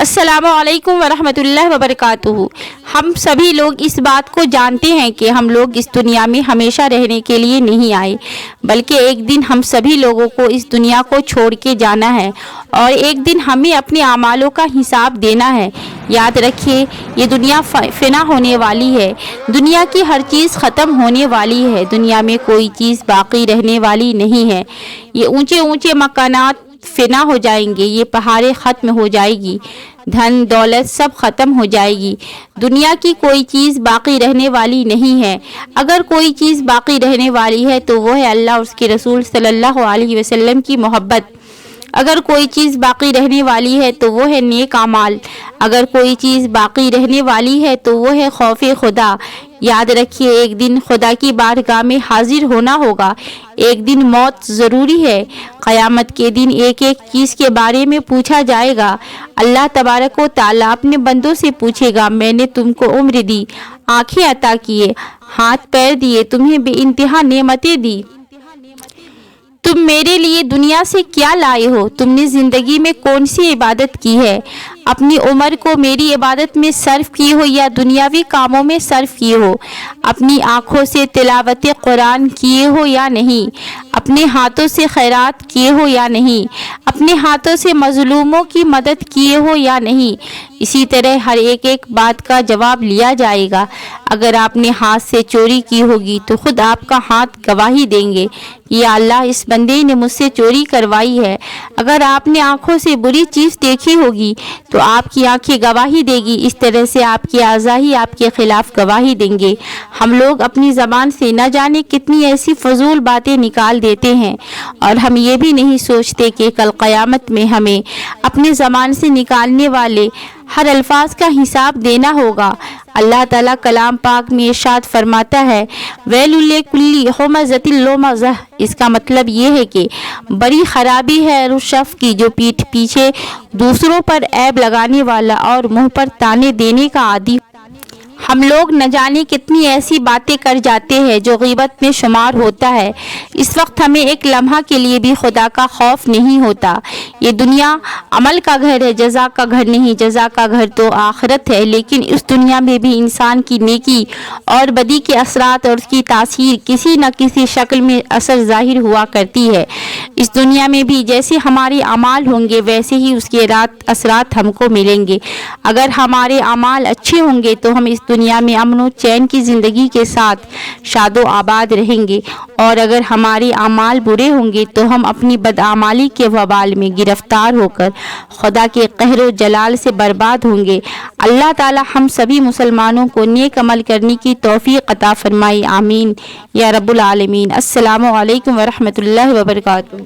السلام علیکم ورحمۃ اللہ وبرکاتہ۔ ہم سبھی لوگ اس بات کو جانتے ہیں کہ ہم لوگ اس دنیا میں ہمیشہ رہنے کے لیے نہیں آئے، بلکہ ایک دن ہم سبھی لوگوں کو اس دنیا کو چھوڑ کے جانا ہے اور ایک دن ہمیں اپنے اعمالوں کا حساب دینا ہے۔ یاد رکھیے، یہ دنیا فنا ہونے والی ہے، دنیا کی ہر چیز ختم ہونے والی ہے، دنیا میں کوئی چیز باقی رہنے والی نہیں ہے۔ یہ اونچے اونچے مکانات فنا ہو جائیں گے، یہ پہاڑیں ختم ہو جائے گی، دھن دولت سب ختم ہو جائے گی۔ دنیا کی کوئی چیز باقی رہنے والی نہیں ہے۔ اگر کوئی چیز باقی رہنے والی ہے تو وہ ہے اللہ اور اس کے رسول صلی اللہ علیہ وسلم کی محبت۔ اگر کوئی چیز باقی رہنے والی ہے تو وہ ہے نیک اعمال۔ اگر کوئی چیز باقی رہنے والی ہے تو وہ ہے خوف خدا۔ یاد رکھیے، ایک دن خدا کی بارگاہ میں حاضر ہونا ہوگا، ایک دن موت ضروری ہے۔ قیامت کے دن ایک ایک چیز کے بارے میں پوچھا جائے گا۔ اللہ تبارک و تعالیٰ اپنے بندوں سے پوچھے گا، میں نے تم کو عمر دی، آنکھیں عطا کیے، ہاتھ پیر دیے، تمہیں بے انتہا نعمتیں دی، تم میرے لیے دنیا سے کیا لائے ہو؟ تم نے زندگی میں کون سی عبادت کی ہے؟ اپنی عمر کو میری عبادت میں صرف کی ہو یا دنیاوی کاموں میں صرف کی ہو؟ اپنی آنکھوں سے تلاوت قرآن کیے ہو یا نہیں؟ اپنے ہاتھوں سے خیرات کیے ہو یا نہیں؟ اپنے ہاتھوں سے مظلوموں کی مدد کیے ہو یا نہیں؟ اسی طرح ہر ایک بات کا جواب لیا جائے گا۔ اگر آپ نے ہاتھ سے چوری کی ہوگی تو خود آپ کا ہاتھ گواہی دیں گے، یا اللہ اس بندے نے مجھ سے چوری کروائی ہے۔ اگر آپ نے آنکھوں سے بری چیز دیکھی ہوگی تو آپ کی آنکھیں گواہی دے گی۔ اس طرح سے آپ کے اعضاء ہی آپ کے خلاف گواہی دیں گے۔ ہم لوگ اپنی زبان سے نہ جانے کتنی ایسی فضول باتیں نکال دیتے ہیں، اور ہم یہ بھی نہیں سوچتے کہ کل قیامت میں ہمیں اپنے زبان سے نکالنے والے ہر الفاظ کا حساب دینا ہوگا۔ اللہ تعالیٰ کلام پاک میں ارشاد فرماتا ہے، ویل لکل ہمزۃ لمزہ۔ اس کا مطلب یہ ہے کہ بڑی خرابی ہے اس شخص کی جو پیٹھ پیچھے دوسروں پر عیب لگانے والا اور منہ پر تانے دینے کا عادی۔ ہم لوگ نہ جانے کتنی ایسی باتیں کر جاتے ہیں جو غیبت میں شمار ہوتا ہے۔ اس وقت ہمیں ایک لمحہ کے لیے بھی خدا کا خوف نہیں ہوتا۔ یہ دنیا عمل کا گھر ہے، جزا کا گھر نہیں۔ جزا کا گھر تو آخرت ہے، لیکن اس دنیا میں بھی انسان کی نیکی اور بدی کے اثرات اور اس کی تاثیر کسی نہ کسی شکل میں اثر ظاہر ہوا کرتی ہے۔ اس دنیا میں بھی جیسے ہمارے اعمال ہوں گے ویسے ہی اس کے اثرات ہم کو ملیں گے۔ اگر ہمارے اعمال اچھے ہوں گے تو ہم اس دنیا میں امن و چین کی زندگی کے ساتھ شاد و آباد رہیں گے، اور اگر ہمارے اعمال برے ہوں گے تو ہم اپنی بدعمالی کے وبال میں گرفتار ہو کر خدا کے قہر و جلال سے برباد ہوں گے۔ اللہ تعالی ہم سبھی مسلمانوں کو نیک عمل کرنے کی توفیق عطا فرمائے، آمین یا رب العالمین۔ السلام علیکم ورحمۃ اللہ وبرکاتہ۔